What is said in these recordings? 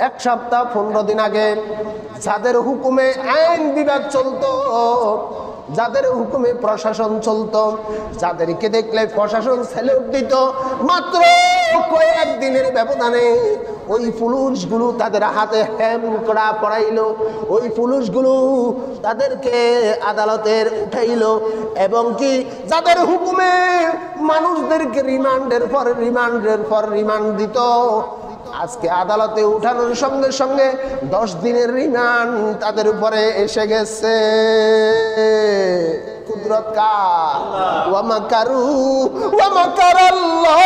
এক সপ্তাহ 15 দিন আগে যাদের হুকুমে আইন বিভাগ চলতো, যাদের হুকুমে প্রশাসন চলতো, যাদেরকে দেখলে প্রশাসন স্যালুট দিত, মাত্র কয়েক দিনের ব্যবধানে ওই পুলিশগুলো তাদের হাতে হ্যামকড়া পড়াইলো, ওই পুলিশগুলো তাদেরকে আদালতের উঠাইলো, এবং কি যাদের হুকুমে মানুষদেরকে রিমান্ডের পর রিমান্ড দিত, আজকে আদালতে উঠানোর সঙ্গে সঙ্গে 10 দিনের রিমান্ড তাদের উপরে এসে গেছে। কুদরত কার? ওয়া মাকারু ওয়া মাকারাল্লাহ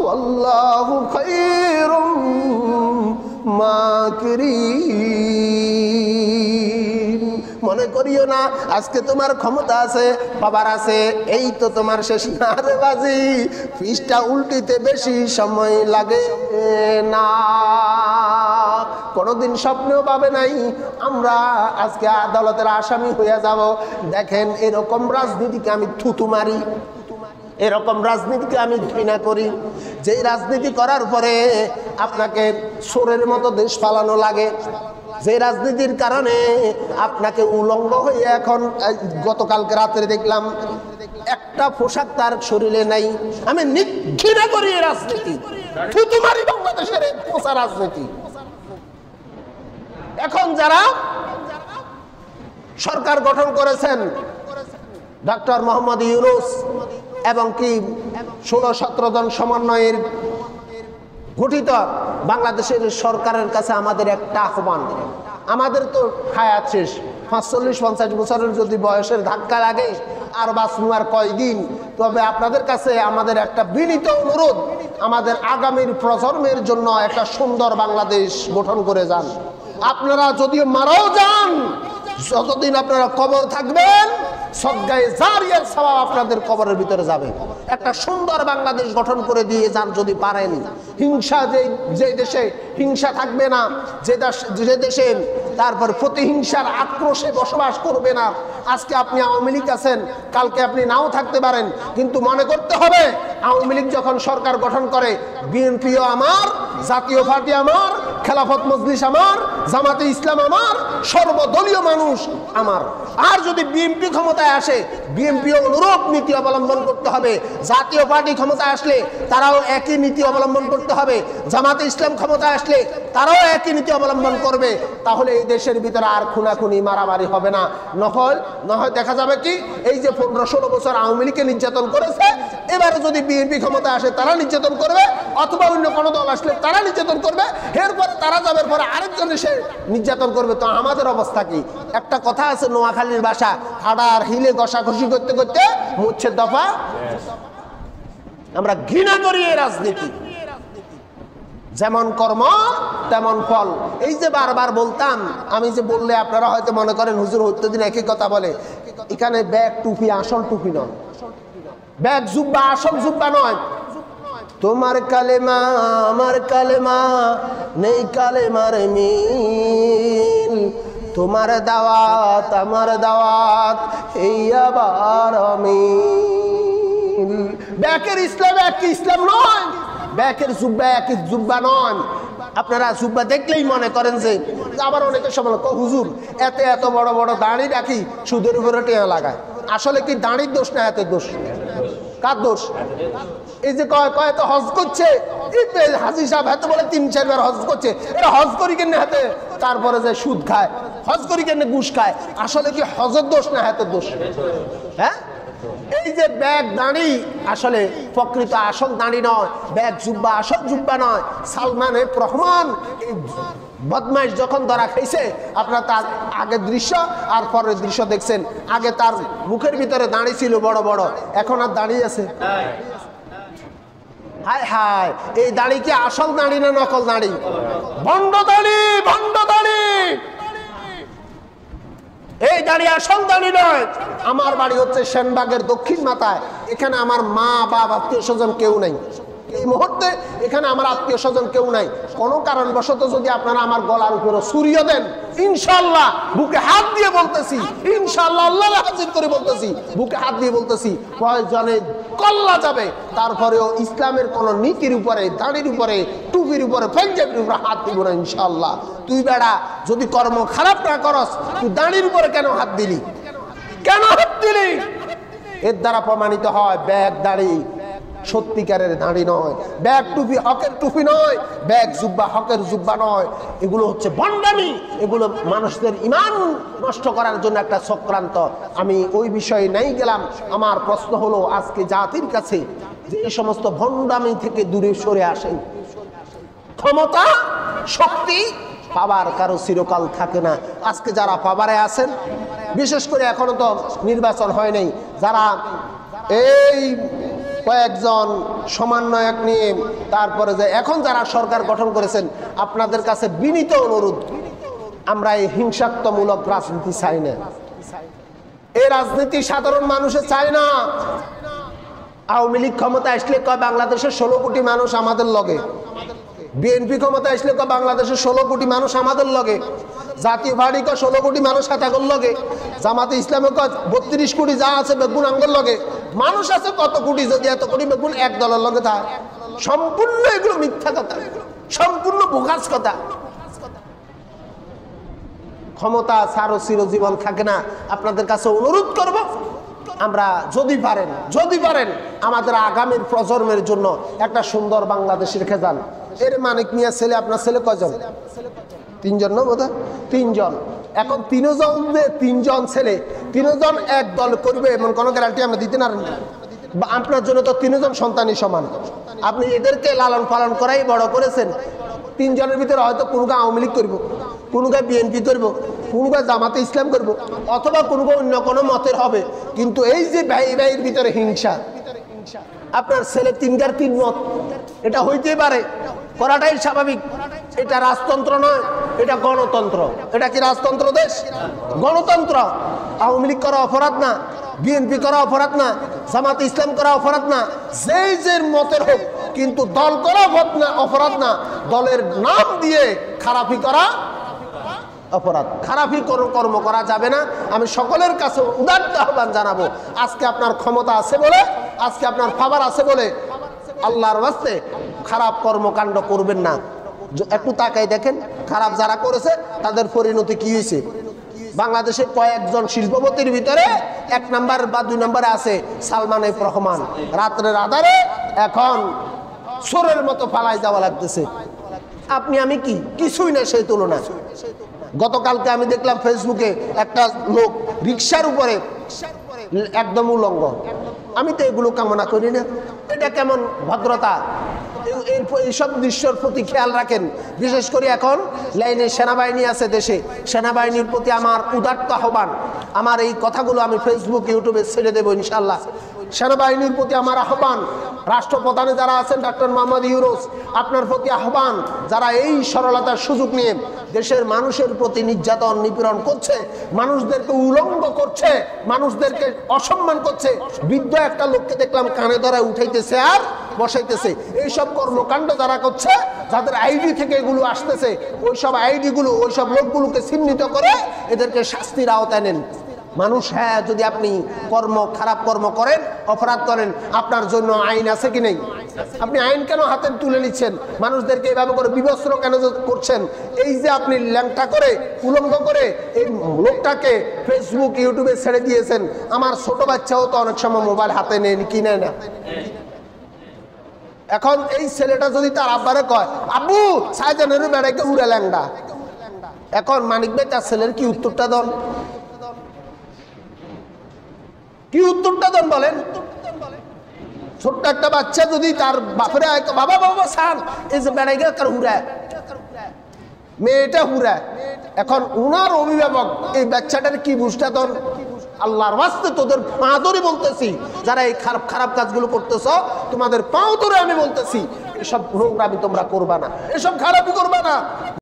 ওয়াল্লাহু খায়রুম মাকিরিন। মনে করিও না আজকে তোমার ক্ষমতা আছে, পাওয়ার আছে, এই তো তোমার শেষ না রে বাজি। ফিসটা উল্টিতে বেশি সময় লাগে না। কোনোদিন স্বপ্নেও পাবে নাই আমরা আজকে আদালতের আসামি হয়ে যাব। দেখেন, এরকম রাজনীতিকে আমি থুতু মারি, এরকম রাজনীতিকে আমি ঘৃণা করি। যেই রাজনীতি করার পরে আপনাকে চোরের মতো দেশ পালানো লাগে, যে রাজনীতির কারণে আপনাকে উলঙ্গ হয়ে এখন গতকালকে রাত্রে দেখলাম একটা পোশাক তার শরীরে নাই। আমি ঘৃণা করি এই রাজনীতি, থুতু মারি বাংলাদেশের পোষা রাজনীতি। এখন যারা সরকার গঠন করেছেন ডক্টর মোহাম্মদ ইউনূস এবং কি 16-17 জন সমন্বয়ের গঠিত বাংলাদেশের সরকারের কাছে আমাদের একটা আহ্বান। আমাদের তো হায়াত শেষ, 45-50 বছরের যদি বয়সের ধাক্কা লাগে আর বাঁচবো আর কয়দিন। তবে আপনাদের কাছে আমাদের একটা বিনীত অনুরোধ, আমাদের আগামীর প্রজন্মের জন্য একটা সুন্দর বাংলাদেশ গঠন করে যান। আপনারা যদিও মারাও যান, যতদিন আপনারা কবর থাকবেন সদগায়ে জারিয়ার সওয়াব আপনাদের কবরের ভিতরে যাবে। একটা সুন্দর বাংলাদেশ গঠন করে দিয়ে যান যদি পারেন। হিংসা, যে দেশে হিংসা থাকবে না, যে দেশে তারপর প্রতিহিংসার আক্রোশে বসবাস করবে না। আজকে আপনি আওয়ামী লীগ আছেন, কালকে আপনি নাও থাকতে পারেন, কিন্তু মনে করতে হবে আওয়ামী লীগ যখন সরকার গঠন করে, বিএনপিও আমার, জাতীয় পার্টি আমার, খেলাফত মজলিস আমার, জামাতে ইসলাম আমার, সর্বদলীয় মানুষ আমার। আর যদি বিএনপি ক্ষমতায় আসে, বিএনপিও অনুরূপ নীতি অবলম্বন করতে হবে। জাতীয় পার্টি ক্ষমতায় আসলে তারাও একই নীতি অবলম্বন করতে হবে। জামাতে ইসলাম ক্ষমতায় আসলে তারাও একই নীতি অবলম্বন করবে। তাহলে এই দেশের ভিতরে আর খুনাখুনি মারামারি হবে না। নহয় দেখা যাবে কি, এই যে 15-16 বছর আওয়ামী লীগকে নির্যাতন করেছে, এবারে যদি বিএনপি ক্ষমতায় আসে তারা নির্যাতন করবে, অথবা অন্য কোনো দল আসলে তারা নির্যাতন করবে, এরপরে তারা যাবে পরে আরেকজন এসে নির্যাতন করবে। তো আমাদের অবস্থা কি? একটা কথা আছে নোয়াখালীর ভাষা, হাড়ার হিলে ঘষাঘষি করতে করতে মুচ্ছে দফা। আমরা ঘৃণা করি এই রাজনীতি। যেমন কর্ম তেমন ফল। এই যে বারবার বলতাম, আমি যে বললে আপনারা হয়তো মনে করেন হুজুর প্রতিদিন একই কথা বলে। এখানে ব্যাগ টুপি আসল টুপি নয়, ব্যাগ জুব্বা আসল জুব্বা নয়। তোমার কালেমা আমার কালেমা, নেই কালেমার মিল। তোমার দাওয়াত আমার দাওয়াত, এই আবার মিল। ব্যাকের ইসলাম একই ইসলাম নয়, ব্যাকের জুব্বা একই জুব্বা নয়। আপনারা জুব্বা দেখলেই মনে করেন যে, আবার অনেকের সময় হুজুর এত বড় বড় দাড়ি রাখি সুদের উপরে টেয়া লাগায়। আসলে কি দাড়ির দোষ না হাতের দোষ? কার দোষ? এই যে কয় তো হজ করছে, হাজি সাহেব হাতে বলে 3-4 বার হজ করছে, এরা হজ করি কেন হাতে, তারপরে যে সুদ খায়, হজ করি কেন ঘুষ খায়। আসলে কি হজের দোষ না হাতের দোষ? হ্যাঁ, এই যে ব্যাগ দাঁড়ি আসলে প্রকৃত আসল দাঁড়ি নয়, ব্যাগ জুব্বা আসল জুব্বা নয়। সালমান এফ রহমান এই বদমাইশ যখন ধরা খাইছে, আপনারা তার আগের দৃশ্য আর পরের দৃশ্য দেখছেন। আগে তার মুখের ভিতরে দাঁড়ি ছিল বড় বড়, এখন আর দাঁড়িয়ে আছে। হায় হায়, এই দাঁড়ি কি আসল দাঁড়ি না নকল দাঁড়ি? ভণ্ড দাঁড়ি, ভণ্ড দাঁড়ি। এই দাঁড়ি আসল দাঁড়ি নয়। আমার বাড়ি হচ্ছে সেনবাগের দক্ষিণ মাথায়। এখানে আমার মা বাবা আত্মীয় স্বজন কেউ নেই, এই মুহূর্তে এখানে আমার আত্মীয় স্বজন কেউ নাই, কোনো কারণবশত যদি আপনারা আমার গলার উপরে ছুরিয়ে দেন, ইনশাআল্লাহ বুকে হাত দিয়ে বলতেছি, ইনশাআল্লাহ আল্লাহর হাজির করে বলতেছি, বুকে হাত দিয়ে বলতেছি, প্রয়োজনে কল্লা যাবে, তারপরেও ইসলামের কোন নীতির উপরে, দাড়ির উপরে, টুপির উপরে, পাঞ্জাবির উপরে হাত দিব না ইনশাআল্লাহ। তুই বেড়া যদি কর্ম খারাপ না করস, তুই দাড়ির উপরে কেন হাত দিলি, কেন হাত দিলি? এর দ্বারা প্রমাণিত হয় ব্যাগ দাড়ি সত্যিকারের দাড়ি নয়, ব্যাগ টুপি হকের টুপি নয়, ব্যাগ জুব্বা হকের জুব্বা নয়, এগুলো হচ্ছে ভণ্ডামি, এগুলো মানুষদের ঈমান নষ্ট করার জন্য একটা চক্রান্ত। আমি ওই বিষয়ে নাই গেলাম। আমার প্রশ্ন হলো আজকে জাতির কাছে যে এই সমস্ত ভণ্ডামি থেকে দূরে সরে আসেন। ক্ষমতা শক্তি পাবার কারো চিরকাল থাকে না। আজকে যারা পাবারে আছেন, বিশেষ করে এখনো তো নির্বাচন হয় নাই, যারা এই কয়েকজন সমন্বয়ক নিয়ে তারপরে যে এখন যারা সরকার গঠন করেছেন, আপনাদের কাছে বিনীত অনুরোধ, আমরা এই হিংসাত্মমূলক রাজনীতি চাই না। এই রাজনীতি সাধারণ মানুষে চায় না। আওয়ামী লীগ ক্ষমতা আসলে কয় বাংলাদেশের 16 কোটি মানুষ আমাদের লগে, বিএনপি ক্ষমতা আসলে কয় বাংলাদেশের 16 কোটি মানুষ আমাদের লগে, জাতীয় পার্টি কয় 16 কোটি মানুষ হাতাগর লগে, জামাতে ইসলামে কয় 32 কোটি যা আছে বেগুন আঙ্গর লগে। মানুষ আছে কত কোটি, যদি এত কোটি বেগুন এক দলের লগে থাকে? সম্পূর্ণ এগুলো মিথ্যা কথা, সম্পূর্ণ বোকাস কথা। ক্ষমতা ছাড়ো চিরজীবন থাকে না। আপনাদের কাছে অনুরোধ করব, আমরা যদি পারেন আমাদের আগামীর প্রজন্মের জন্য একটা সুন্দর বাংলাদেশ রেখে যান। এর মানিক মিয়া ছেলে, আপনার ছেলে কয়জন? 3 জন না বোধহয়? 3 জন। এখন 3 জন ছেলে 3 জন এক দল করবে এমন কোনো গ্যারান্টি আমরা দিতে পারেন না। আপনার জন্য তো 3 জন সন্তানই সমান। আপনি এদেরকে লালন পালন করাই বড় করেছেন। 3 জনের ভিতরে হয়তো কোনো গা আওয়ামী লীগ করবো, কোনো গা বিএনপি করবো, কোনো গা জামাতে ইসলাম করবো, অথবা কোনো অন্য কোনো মতের হবে। কিন্তু এই যে ভাই ভাইয়ের ভিতরে হিংসা, আপনার ছেলে 3 মত, এটা হইতে পারে, করাটাই স্বাভাবিক। এটা রাজতন্ত্র নয়, এটা গণতন্ত্র। এটা কি রাজতন্ত্র দেশ? গণতন্ত্র। আওয়ামী লীগ করা অপরাধ না, বিএনপি করা অপরাধ না, জামাতে ইসলাম করা অপরাধ না, যেই যে মতের হোক, কিন্তু দল করা অপরাধ না। দলের নাম দিয়ে খারাপি করা অপরাধ, খারাপি কোনো কর্ম করা যাবে না। আমি সকলের কাছে উদাত্ত আহ্বান জানাবো, আজকে আপনার ক্ষমতা আছে বলে, আজকে আপনার পাওয়ার আছে বলে আল্লাহর ওয়াস্তে খারাপ কর্মকাণ্ড করবেন না। একটু তাকাই দেখেন, খারাপ যারা করেছে তাদের পরিণতি কি হয়েছে। বাংলাদেশের কয়েকজন শিল্পপতির ভিতরে 1 নাম্বার বা 2 নম্বরে আছে সালমান এফ রহমান। রাত্রের আধারে এখন চোরের মতো পালাই যাওয়া লাগতেছে। আপনি আমি কি কিছুই না সেই তুলনা। গতকালকে আমি দেখলাম ফেসবুকে একটা লোক রিক্সার উপরে একদম উলঙ্গ। আমি তো এগুলো কামনা করি না। এটা কেমন ভদ্রতা? এইসব দৃশ্যের প্রতি খেয়াল রাখেন। বিশেষ করে এখন লাইনে সেনাবাহিনী আছে দেশে, সেনাবাহিনীর প্রতি আমার উদাত্ত আহ্বান। আমার এই কথাগুলো আমি ফেসবুক ইউটিউবে ছেড়ে দেবো ইনশাল্লাহ। সেনাবাহিনীর প্রতি আমার আহ্বান, রাষ্ট্রপ্রধানে যারা আছেন ডক্টর মোহাম্মদ ইউনূস, আপনার প্রতি আহ্বান, যারা এই সরলতার সুযোগ নিয়ে দেশের মানুষের প্রতি নির্যাতন নিপীড়ন করছে, মানুষদেরকে উলঙ্গ করছে, মানুষদেরকে অসম্মান করছে। বৃদ্ধ একটা লোককে দেখলাম কানে ধরে উঠাইতেছে আর বসাইতেছে। এইসব কর্মকাণ্ড যারা করছে, যাদের আইডি থেকে এগুলো আসতেছে, ওইসব আইডিগুলো, ওইসব লোকগুলোকে চিহ্নিত করে এদেরকে শাস্তির আওতায় নেন। মানুষ, হ্যাঁ, যদি আপনি খারাপ কর্ম করেন, অপরাধ করেন, আপনার জন্য আইন আছে কি নেই? আপনি আইন কেন হাতে তুলে নিচ্ছেন? মানুষদেরকে এভাবে করে বিবস্ত্র কেন করছেন? এই যে আপনি ল্যাংটা করে, উলঙ্গ করে এই লোকটাকে ফেসবুক ইউটিউবে ছেড়ে দিয়েছেন। আমার ছোট বাচ্চাও তো অনেক সময় মোবাইল হাতে নেয় কি নেয় না। এখন এই ছেলেটা যদি তার আব্বারে কয়, আব্বু সাইজানের বেড়াইকে উড়ে ল্যাংডা, এখন মানিক ভাই তার ছেলের কি উত্তরটা দেন? কি উত্তরটা দেন বলেন? ছোট্ট একটা বাচ্চা যদি তার বাপরে বাবা বাবা সান এই যে বেড়াই গেল হুড়ায়, মেয়েটা হুড়ায়, এখন উনার অভিভাবক এই বাচ্চাটার কি বুঝটা দেন? আল্লাহর ওয়াস্তে তোদের পা ধরে বলতেছি, যারা এই খারাপ খারাপ কাজগুলো করতেছ, তোমাদের পাও ধরে আমি বলতেছি, এসব নোংরামি তোমরা করবা না, এসব খারাপই করবা না।